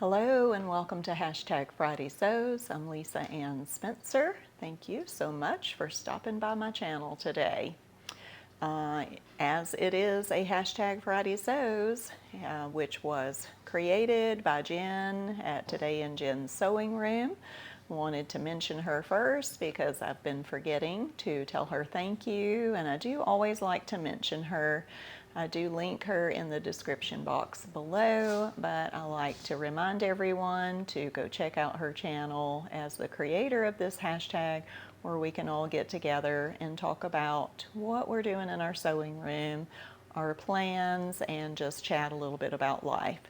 Hello and welcome to Hashtag Friday Sews. I'm Lisa Ann Spencer. Thank you so much for stopping by my channel today. As it is a Hashtag Friday Sews, which was created by Jen at Today in Jen's Sewing Room. Wanted to mention her first because I've been forgetting to tell her thank you, and I do always like to mention her. I do link her in the description box below, but I like to remind everyone to go check out her channel as the creator of this hashtag, where we can all get together and talk about what we're doing in our sewing room, our plans, and just chat a little bit about life.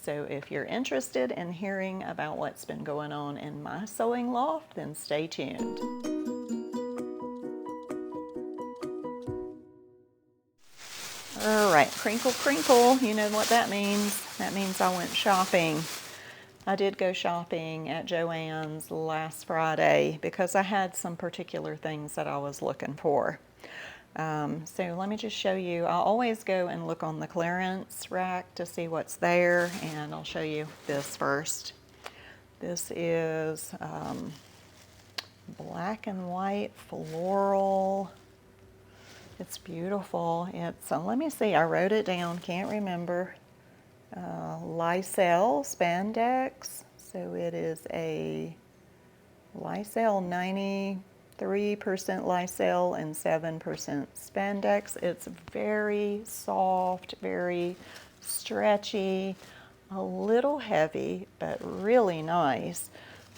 So if you're interested in hearing about what's been going on in my sewing loft, then stay tuned. All right, crinkle, crinkle, you know what that means. That means I went shopping. I did go shopping at Joann's last Friday because I had some particular things that I was looking for. So let me just show you. I always go and look on the clearance rack to see what's there, and I'll show you this first. This is black and white floral. It's beautiful. It's, let me see, I wrote it down, can't remember. Lysel spandex. So it is a Lysel 93% Lysel and 7% spandex. It's very soft, very stretchy, a little heavy, but really nice.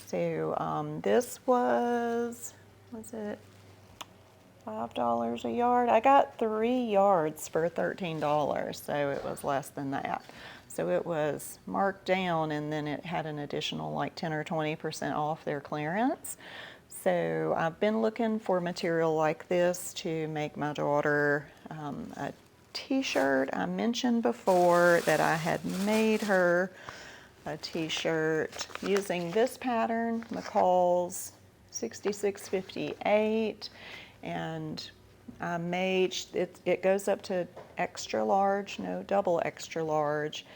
So this was it $5 a yard? I got 3 yards for $13, so it was less than that. So it was marked down, and then it had an additional like 10 or 20% off their clearance. So I've been looking for material like this to make my daughter a t-shirt. I mentioned before that I had made her a t-shirt using this pattern, McCalls 6658. And I made, it goes up to extra large, no, double extra large.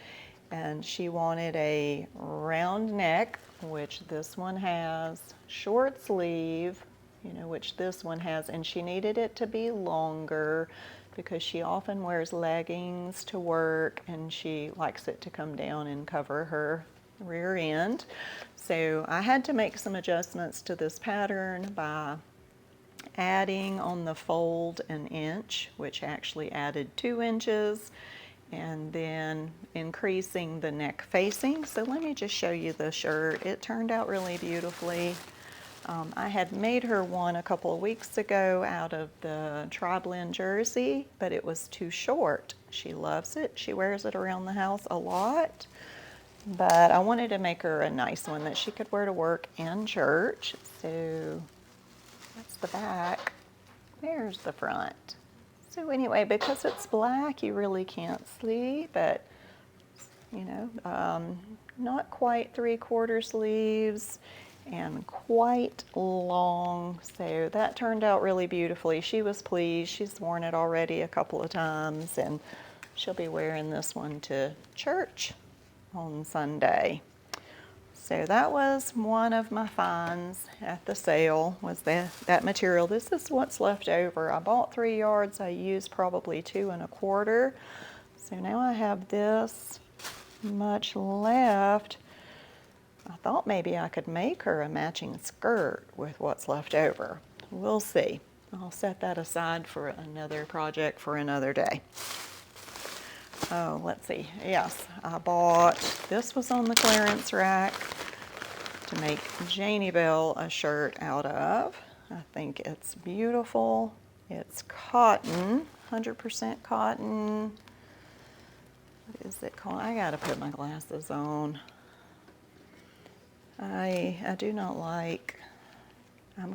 And she wanted a round neck, which this one has, short sleeve, you know, which this one has, and she needed it to be longer because she often wears leggings to work and she likes it to come down and cover her rear end. So I had to make some adjustments to this pattern by adding on the fold an inch, which actually added 2 inches, and then increasing the neck facing. So let me just show you the shirt. It turned out really beautifully. I had made her one a couple of weeks ago out of the Triblend Jersey, but it was too short. She loves it. She wears it around the house a lot, but I wanted to make her a nice one that she could wear to work and church. So that's the back. There's the front. So anyway, because it's black, you really can't see, but you know, not quite 3/4 sleeves and quite long. So that turned out really beautifully. She was pleased. She's worn it already a couple of times, and she'll be wearing this one to church on Sunday. So that was one of my finds at the sale, was that material. This is what's left over. I bought 3 yards. I used probably 2 1/4. So now I have this much left. I thought maybe I could make her a matching skirt with what's left over. We'll see. I'll set that aside for another project for another day. Oh, let's see. Yes, I bought, this was on the clearance rack to make Janie Bell a shirt out of. I think it's beautiful. It's cotton, 100% cotton. What is it called? I gotta put my glasses on. I do not like, I'm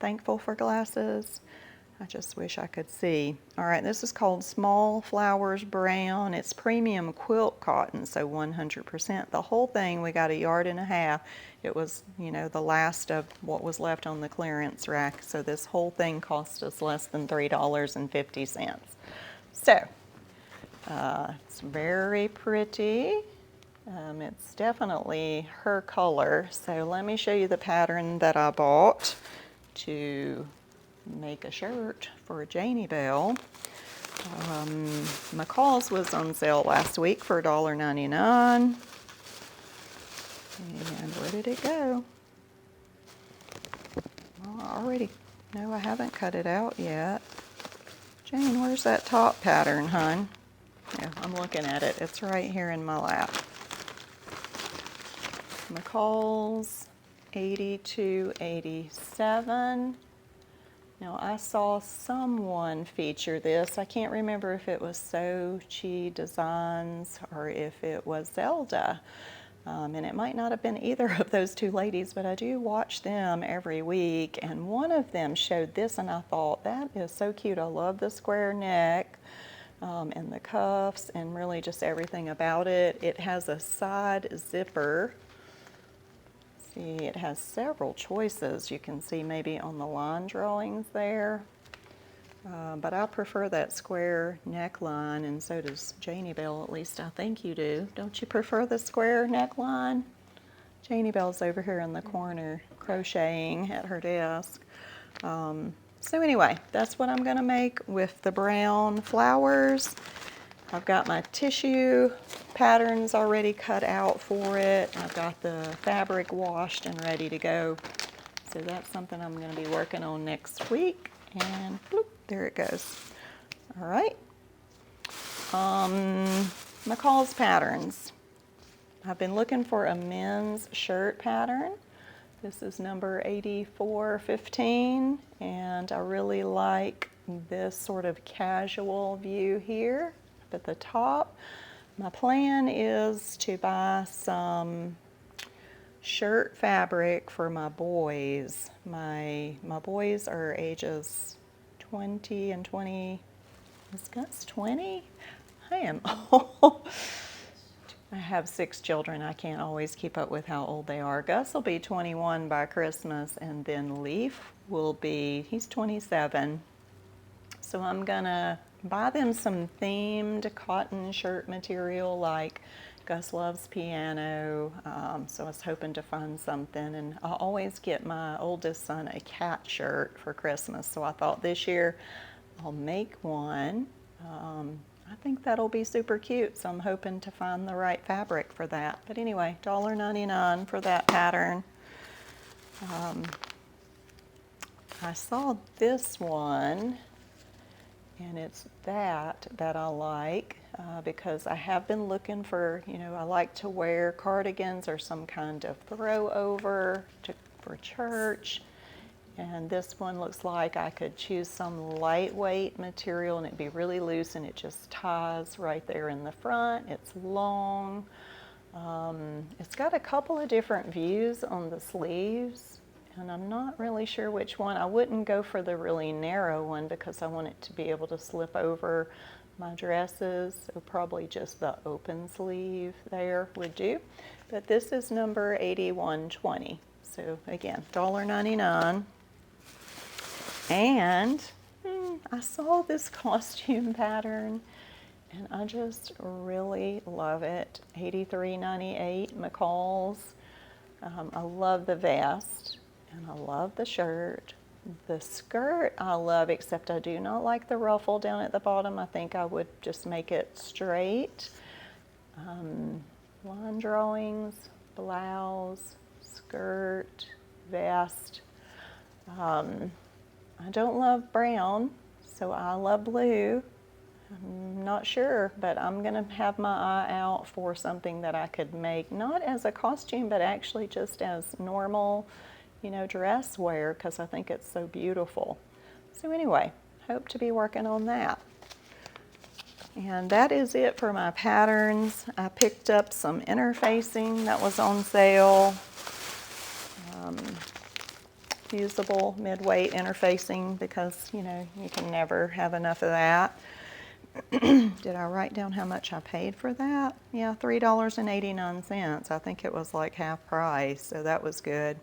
thankful for glasses. I just wish I could see. All right, this is called Small Flowers Brown. It's premium quilt cotton, so 100%. The whole thing, we got 1.5 yards. It was, you know, the last of what was left on the clearance rack. So this whole thing cost us less than $3.50. So, it's very pretty. It's definitely her color. So let me show you the pattern that I bought to make a shirt for Janie Bell. McCalls was on sale last week for $1.99. And where did it go? Well, no, I haven't cut it out yet. Jane, where's that top pattern, hon? Yeah, I'm looking at it. It's right here in my lap. McCalls 8287. Now I saw someone feature this. I can't remember if it was Sochi Designs or if it was Zelda. And it might not have been either of those two ladies, but I do watch them every week. And one of them showed this, and I thought, that is so cute. I love the square neck and the cuffs and really just everything about it. It has a side zipper. See, it has several choices. You can see maybe on the line drawings there. But I prefer that square neckline, and so does Janie Bell, at least I think you do. Don't you prefer the square neckline? Janie Bell's over here in the corner crocheting at her desk. So anyway, that's what I'm going to make with the brown flowers. I've got my tissue patterns already cut out for it. I've got the fabric washed and ready to go. So that's something I'm going to be working on next week. And bloop, there it goes. All right. McCalls Patterns. I've been looking for a men's shirt pattern. This is number 8415, and I really like this sort of casual view here up at the top. My plan is to buy some shirt fabric for my boys. My boys are ages 20 and 20. Is Gus 20? I am old. I have 6 children. I can't always keep up with how old they are. Gus will be 21 by Christmas, and then Leaf will be, he's 27. So I'm gonna buy them some themed cotton shirt material, like Gus loves piano, so I was hoping to find something. And I always get my oldest son a cat shirt for Christmas, so I thought this year I'll make one. I think that'll be super cute, so I'm hoping to find the right fabric for that. But anyway, $1.99 for that pattern. I saw this one, and it's that I like because I have been looking for, I like to wear cardigans or some kind of throw over for church. And this one looks like I could choose some lightweight material and it'd be really loose, and it just ties right there in the front. It's long. It's got a couple of different views on the sleeves, and I'm not really sure which one. I wouldn't go for the really narrow one because I want it to be able to slip over my dresses, so probably just the open sleeve there would do. But this is number 8120. So again, $1.99. And I saw this costume pattern and I just really love it. $83.98 McCalls. I love the vest and I love the shirt. The skirt I love, except I do not like the ruffle down at the bottom. I think I would just make it straight. Line drawings, blouse, skirt, vest. I don't love brown, so I love blue. I'm not sure, but I'm going to have my eye out for something that I could make, not as a costume, but actually just as normal, dress wear, because I think it's so beautiful. So anyway, hope to be working on that. And that is it for my patterns. I picked up some interfacing that was on sale. Usable mid-weight interfacing because, you can never have enough of that. Did I write down how much I paid for that? Yeah, $3.89. I think it was like half price, so that was good.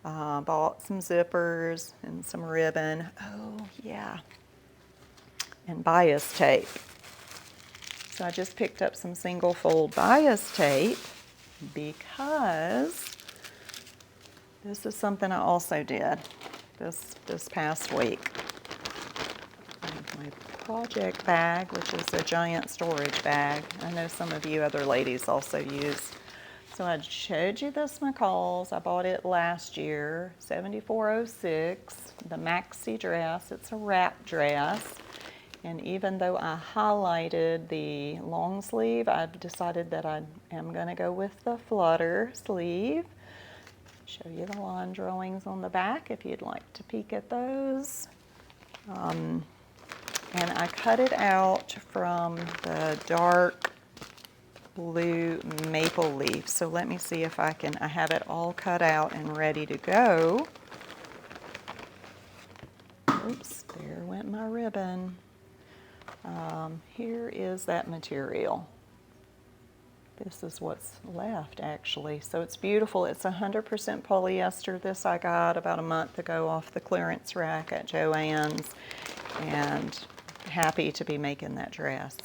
Bought some zippers and some ribbon. Oh, yeah. And bias tape. So I just picked up some single fold bias tape because this is something I also did this past week. I have my project bag, which is a giant storage bag. I know some of you other ladies also use. So I showed you this McCalls. I bought it last year, 7406, the maxi dress. It's a wrap dress. And even though I highlighted the long sleeve, I've decided that I am going to go with the flutter sleeve. Show you the line drawings on the back if you'd like to peek at those. And I cut it out from the dark blue maple leaf. So let me see if I have it all cut out and ready to go. Oops, there went my ribbon. Here is that material. This is what's left actually. So it's beautiful. It's 100% polyester. This I got about a month ago off the clearance rack at Joann's, and happy to be making that dress.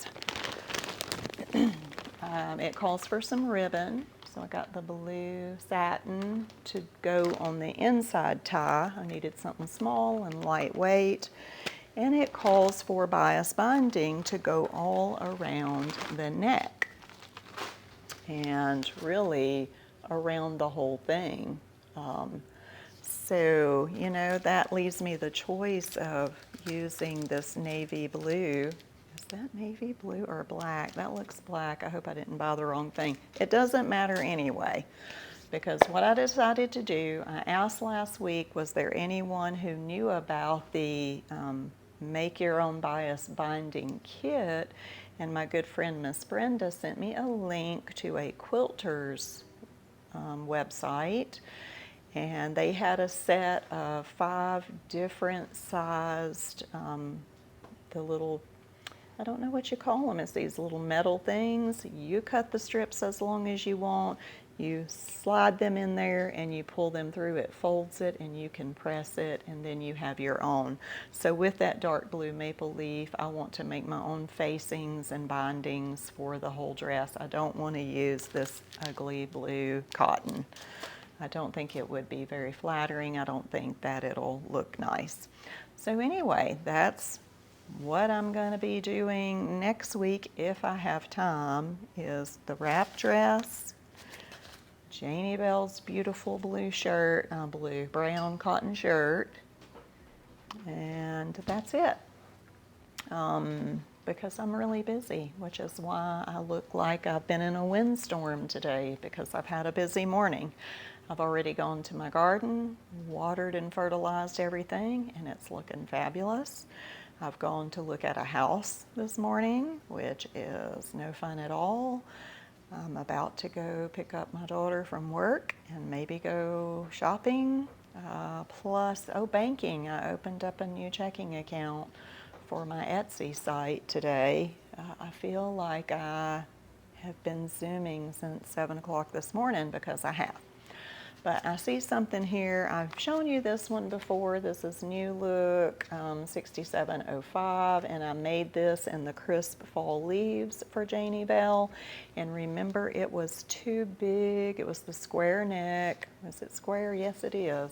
It calls for some ribbon. So I got the blue satin to go on the inside tie. I needed something small and lightweight. And it calls for bias binding to go all around the neck and really around the whole thing. So, you know, that leaves me the choice of using this navy blue. Is that navy blue or black? That looks black. I hope I didn't buy the wrong thing. It doesn't matter anyway, because what I decided to do, I asked last week, was there anyone who knew about the Make Your Own Bias Binding Kit? And my good friend Miss Brenda sent me a link to a quilter's website, and they had a set of 5 different sized, the little, I don't know what you call them, it's these little metal things. You cut the strips as long as you want. You slide them in there and you pull them through, it folds it, and you can press it, and then you have your own. So with that dark blue maple leaf, I want to make my own facings and bindings for the whole dress. I don't want to use this ugly blue cotton. I don't think it would be very flattering. I don't think that it'll look nice. So anyway, that's what I'm going to be doing next week if I have time, is the wrap dress, Janie Bell's beautiful blue shirt, brown cotton shirt, and that's it. Because I'm really busy, which is why I look like I've been in a windstorm today, because I've had a busy morning. I've already gone to my garden, watered and fertilized everything, and it's looking fabulous. I've gone to look at a house this morning, which is no fun at all. I'm about to go pick up my daughter from work and maybe go shopping. Plus, banking. I opened up a new checking account for my Etsy site today. I feel like I have been Zooming since 7 o'clock this morning, because I have. But I see something here. I've shown you this one before. This is New Look 6705, and I made this in the crisp fall leaves for Janie Bell. And remember, it was too big. It was the square neck. Is it square? Yes, it is.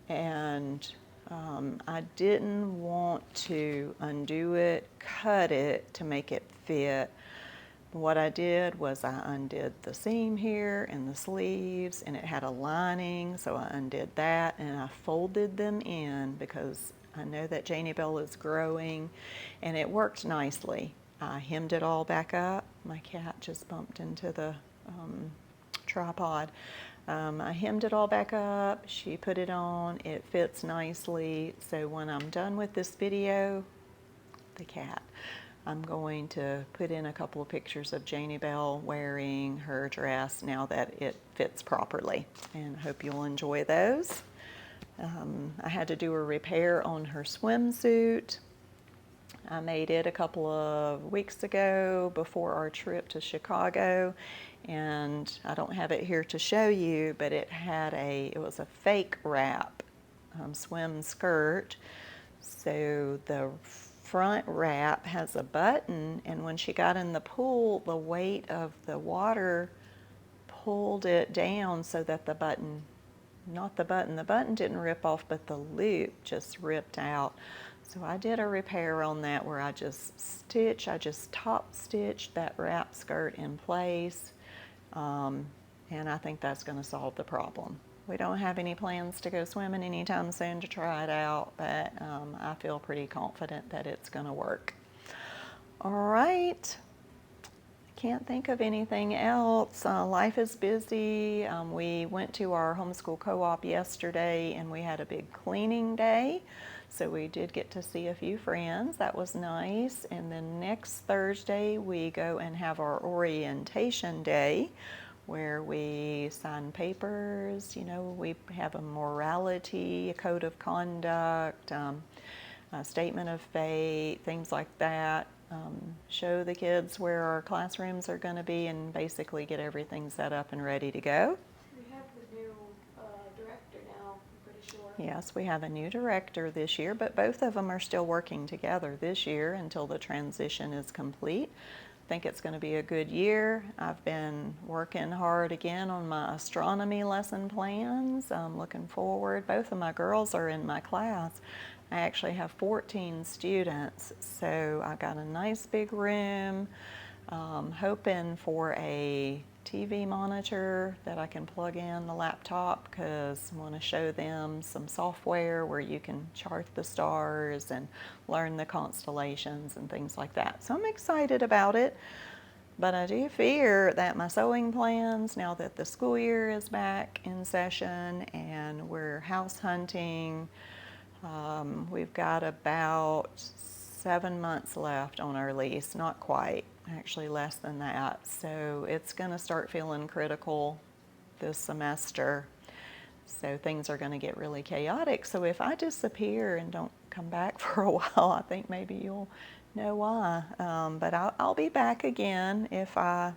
And I didn't want to undo it, cut it to make it fit. What I did was I undid the seam here and the sleeves, and it had a lining, so I undid that, and I folded them in because I know that Janie Bell is growing, and it worked nicely. I hemmed it all back up. My cat just bumped into the tripod. I hemmed it all back up. She put it on. It fits nicely. So when I'm done with this video, the cat, I'm going to put in a couple of pictures of Janie Bell wearing her dress now that it fits properly, and I hope you'll enjoy those. I had to do a repair on her swimsuit. I made it a couple of weeks ago before our trip to Chicago, and I don't have it here to show you, but it was a fake wrap swim skirt. So the front wrap has a button, and when she got in the pool, the weight of the water pulled it down so that the button, not the button didn't rip off, but the loop just ripped out. So I did a repair on that where I just top stitched that wrap skirt in place, and I think that's going to solve the problem. We don't have any plans to go swimming anytime soon to try it out, but I feel pretty confident that it's going to work. All right. Can't think of anything else. Life is busy. We went to our homeschool co-op yesterday and we had a big cleaning day. So we did get to see a few friends. That was nice. And then next Thursday we go and have our orientation day where we sign papers. You know, we have a morality, a code of conduct, a statement of faith, things like that. Show the kids where our classrooms are going to be and basically get everything set up and ready to go. We have the new director now, I'm pretty sure. Yes, we have a new director this year, but both of them are still working together this year until the transition is complete. I think it's going to be a good year. I've been working hard again on my astronomy lesson plans. I'm looking forward. Both of my girls are in my class. I actually have 14 students, so I got a nice big room. Hoping for a TV monitor that I can plug in the laptop because I want to show them some software where you can chart the stars and learn the constellations and things like that. So I'm excited about it, but I do fear that my sewing plans, now that the school year is back in session and we're house hunting, we've got about 7 months left on our lease, not quite, actually less than that. So it's going to start feeling critical this semester. So things are going to get really chaotic. So if I disappear and don't come back for a while, I think maybe you'll know why. But I'll be back again if I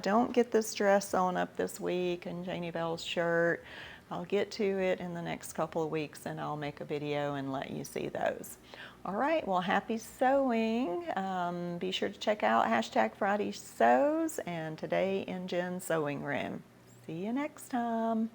don't get this dress on up this week and Janie Bell's shirt. I'll get to it in the next couple of weeks and I'll make a video and let you see those. All right, well, happy sewing. Be sure to check out #FridaySews and Today in Jen's Sewing Room. See you next time.